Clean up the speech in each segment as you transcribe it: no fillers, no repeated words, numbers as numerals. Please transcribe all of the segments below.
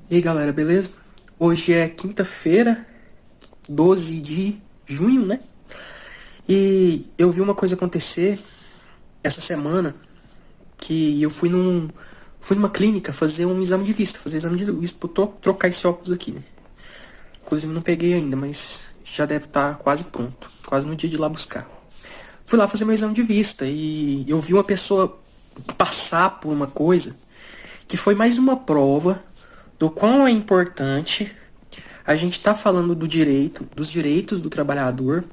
E aí galera, beleza? Hoje é quinta-feira, 12 de junho, né? E eu vi uma coisa acontecer essa semana que eu fui numa clínica fazer um exame de vista, fazer exame de vista pra trocar esse óculos aqui, né? Inclusive não peguei ainda, mas já deve estar quase pronto, quase no dia de ir lá buscar. Fui lá fazer meu exame de vista e eu vi uma pessoa passar por uma coisa que foi mais uma prova do quão é importante a gente tá falando dos direitos do trabalhador,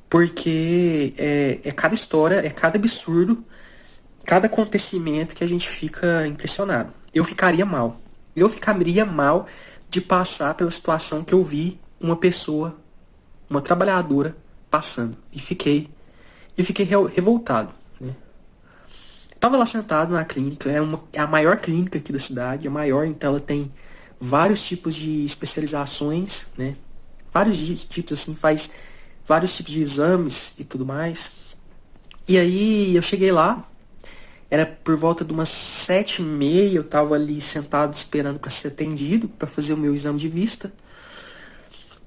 porque é cada história, é cada absurdo, cada acontecimento que a gente fica impressionado. Eu ficaria mal. Eu ficaria mal de passar pela situação que eu vi uma pessoa, uma trabalhadora, passando. E fiquei revoltado, né? Tava lá sentado na clínica, é a maior clínica aqui da cidade, a maior, então ela tem vários tipos de especializações, né? Vários tipos assim, faz vários tipos de exames e tudo mais. E aí eu cheguei lá, era por volta de umas 7h30, eu tava ali sentado esperando para ser atendido, para fazer o meu exame de vista.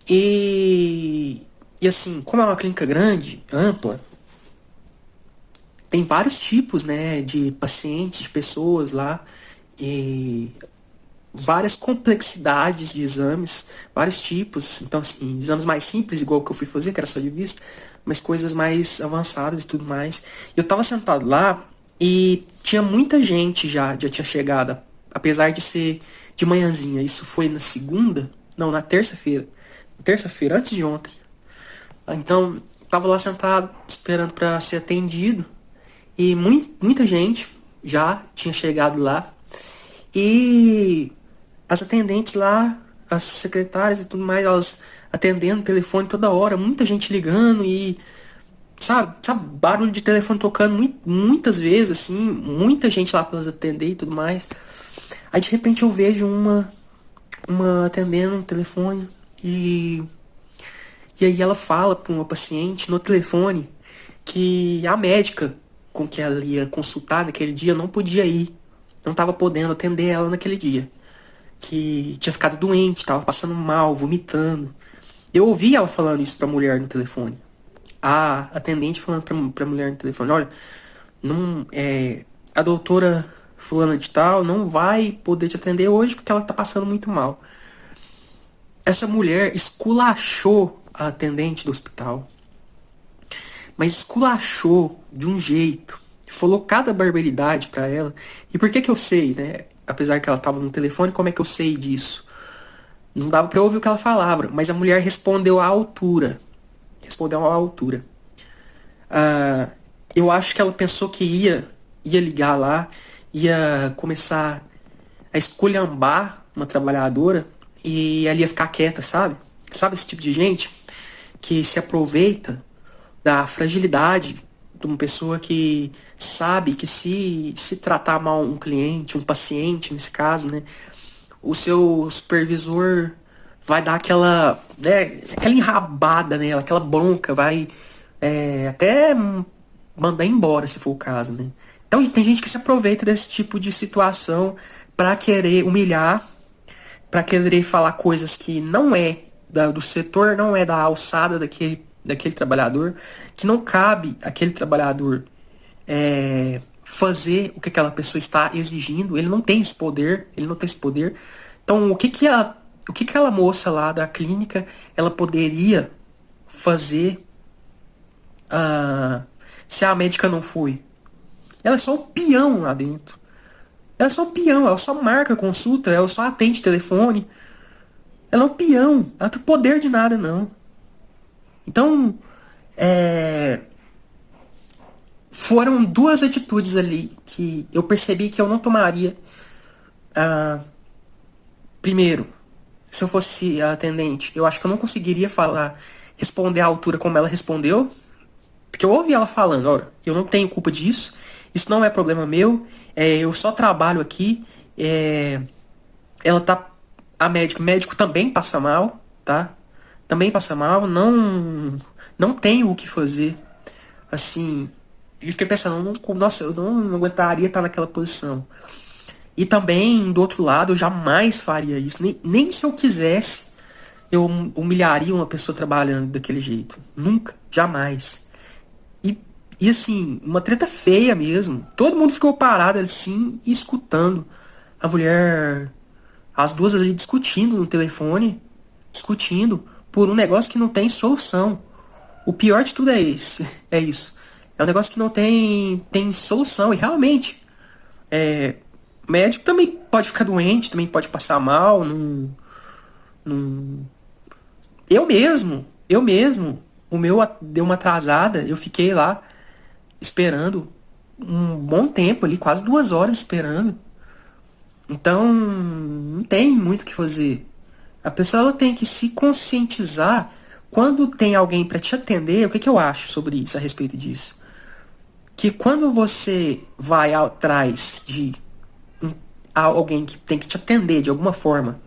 E assim, como é uma clínica grande, ampla, tem vários tipos, né, de pacientes, de pessoas lá, e várias complexidades de exames, vários tipos. Então, assim, exames mais simples, igual o que eu fui fazer, que era só de vista, mas coisas mais avançadas e tudo mais. E eu tava sentado lá e tinha muita gente já tinha chegado, apesar de ser de manhãzinha. Isso foi na segunda? Não, na terça-feira. Terça-feira, antes de ontem. Então, tava lá sentado, esperando para ser atendido. E muita gente já tinha chegado lá. E as atendentes lá, as secretárias e tudo mais, elas atendendo o telefone toda hora, muita gente ligando e sabe, barulho de telefone tocando muitas vezes, assim, muita gente lá para elas atender e tudo mais. Aí de repente eu vejo uma atendendo no telefone e, e aí ela fala para uma paciente no telefone que a médica com que ela ia consultar naquele dia não podia ir, não estava podendo atender ela naquele dia, que tinha ficado doente, tava passando mal, vomitando. Eu ouvi ela falando isso pra mulher no telefone. A atendente falando pra mulher no telefone, olha, não, a doutora fulana de tal não vai poder te atender hoje porque ela tá passando muito mal. Essa mulher esculachou a atendente do hospital, mas esculachou de um jeito, falou cada barbaridade pra ela. E por que que eu sei, né? Apesar que ela tava no telefone, como é que eu sei disso? Não dava pra eu ouvir o que ela falava, mas a mulher respondeu à altura. Respondeu à altura. Ah, eu acho que ela pensou que ia ligar lá, ia começar a esculhambar uma trabalhadora e ela ia ficar quieta, sabe? Sabe esse tipo de gente que se aproveita da fragilidade de uma pessoa que sabe que se tratar mal um cliente, um paciente, nesse caso, né? O seu supervisor vai dar aquela, né, aquela enrabada nela, aquela bronca, vai até mandar embora, se for o caso, né? Então tem gente que se aproveita desse tipo de situação para querer humilhar, para querer falar coisas que não é do setor, não é da alçada daquele trabalhador, que não cabe aquele trabalhador fazer o que aquela pessoa está exigindo. Ele não tem esse poder, ele não tem esse poder. Então, o que aquela moça lá da clínica ela poderia fazer se a médica não foi? Ela é só um peão lá dentro. Ela é só um peão, ela só marca a consulta, ela só atende telefone. Ela é um peão, ela não tem poder de nada, não. Então, foram duas atitudes ali que eu percebi que eu não tomaria. Primeiro, se eu fosse a atendente, eu acho que eu não conseguiria responder à altura como ela respondeu, porque eu ouvi ela falando, olha, eu não tenho culpa disso, isso não é problema meu, eu só trabalho aqui, ela tá, o médico também passa mal, tá? Também passa mal, não tenho o que fazer, assim, e fiquei pensando, nossa, eu não aguentaria estar naquela posição. E também, do outro lado, eu jamais faria isso. Nem se eu quisesse, eu humilharia uma pessoa trabalhando daquele jeito. Nunca, jamais. E, e assim, uma treta feia mesmo. Todo mundo ficou parado assim, escutando a mulher, as duas ali discutindo no telefone, discutindo por um negócio que não tem solução. O pior de tudo é esse, é isso. É um negócio que não tem solução. E realmente, médico também pode ficar doente, também pode passar mal. Não. Eu mesmo, o meu deu uma atrasada, eu fiquei lá esperando um bom tempo ali, quase 2 horas esperando. Então, não tem muito o que fazer. A pessoa ela tem que se conscientizar quando tem alguém para te atender. O que que eu acho sobre isso, a respeito disso? Que quando você vai atrás de alguém que tem que te atender de alguma forma,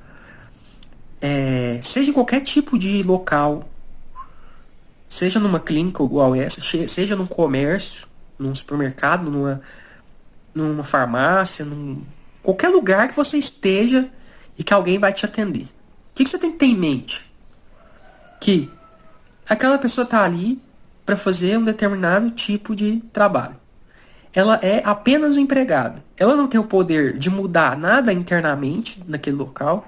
seja em qualquer tipo de local, seja numa clínica igual essa, seja num comércio, num supermercado, numa farmácia, qualquer lugar que você esteja e que alguém vai te atender. O que você tem que ter em mente? Que aquela pessoa está ali para fazer um determinado tipo de trabalho. Ela é apenas um empregado. Ela não tem o poder de mudar nada internamente naquele local.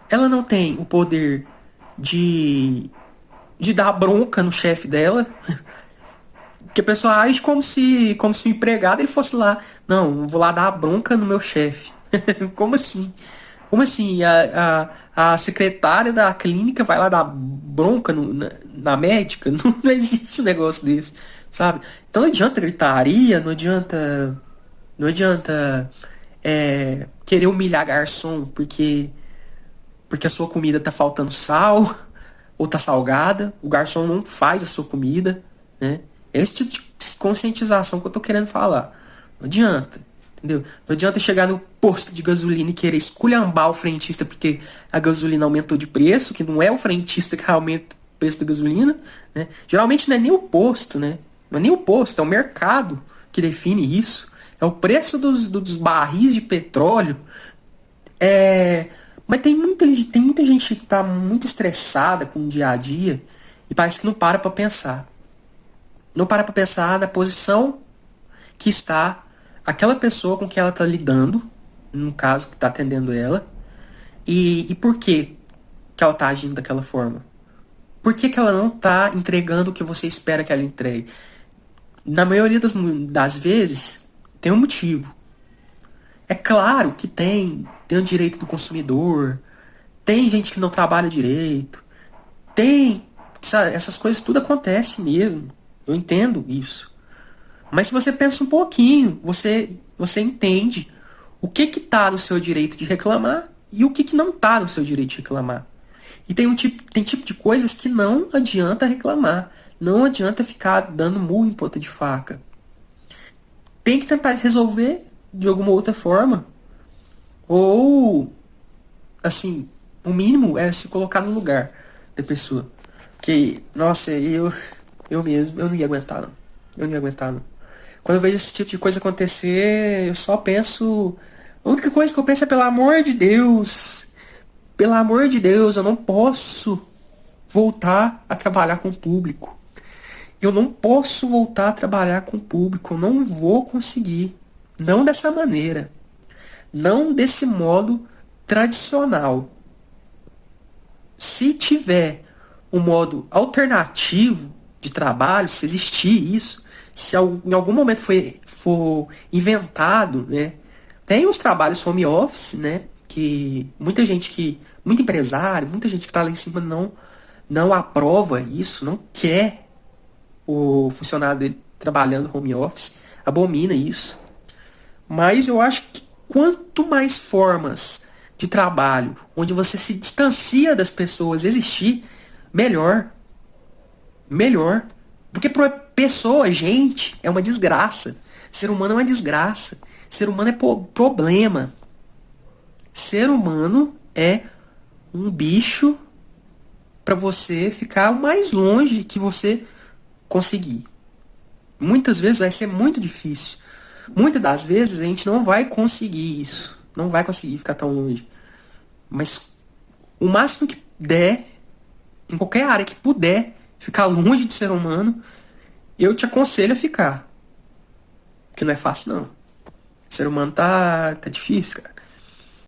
Ela não tem o poder de dar bronca no chefe dela. Que a pessoa age como se o empregado ele fosse lá. Não, eu vou lá dar bronca no meu chefe. Como assim? Como assim? A secretária da clínica vai lá dar bronca na médica? Não existe um negócio desse, sabe? Então não adianta gritaria, não adianta querer humilhar garçom porque a sua comida tá faltando sal ou tá salgada. O garçom não faz a sua comida, né? É esse tipo de conscientização que eu tô querendo falar. Não adianta, entendeu? Não adianta chegar no posto de gasolina e querer esculhambar o frentista porque a gasolina aumentou de preço, que não é o frentista que aumenta o preço da gasolina, né? Geralmente não é nem o posto, né? Não é nem o posto, é o mercado que define isso. É o preço dos barris de petróleo. Mas tem muita gente que tá muito estressada com o dia a dia e parece que não para pra pensar. Não para pra pensar na posição que está aquela pessoa com que ela está lidando, no caso que está atendendo ela, e por que ela está agindo daquela forma. Por que ela não está entregando o que você espera que ela entregue? Na maioria das vezes, tem um motivo. É claro que tem o direito do consumidor, tem gente que não trabalha direito, sabe, essas coisas tudo acontece mesmo. Eu entendo isso. Mas se você pensa um pouquinho, você entende o que tá no seu direito de reclamar e o que não tá no seu direito de reclamar. E tem tipo de coisas que não adianta reclamar. Não adianta ficar dando murro em ponta de faca. Tem que tentar resolver de alguma outra forma. Ou, assim, o mínimo é se colocar no lugar da pessoa. Porque, nossa, eu mesmo, eu não ia aguentar, não. Eu não ia aguentar, não. Quando eu vejo esse tipo de coisa acontecer, eu só penso. A única coisa que eu penso é, pelo amor de Deus. Pelo amor de Deus, eu não posso voltar a trabalhar com o público. Eu não posso voltar a trabalhar com o público. Eu não vou conseguir. Não dessa maneira. Não desse modo tradicional. Se tiver um modo alternativo de trabalho, se existir isso, se em algum momento for inventado, né? Tem os trabalhos home office, né? Que muito empresário, muita gente que está lá em cima não aprova isso, não quer o funcionário dele trabalhando home office, abomina isso. Mas eu acho que quanto mais formas de trabalho onde você se distancia das pessoas existir, melhor. Melhor. Porque para pessoa, gente, é uma desgraça. Ser humano é uma desgraça. Ser humano é problema. Ser humano é um bicho para você ficar o mais longe que você conseguir. Muitas vezes vai ser muito difícil. Muitas das vezes a gente não vai conseguir isso. Não vai conseguir ficar tão longe. Mas o máximo que der, em qualquer área que puder ficar longe de ser humano, eu te aconselho a ficar. Que não é fácil, não. O ser humano tá difícil, cara.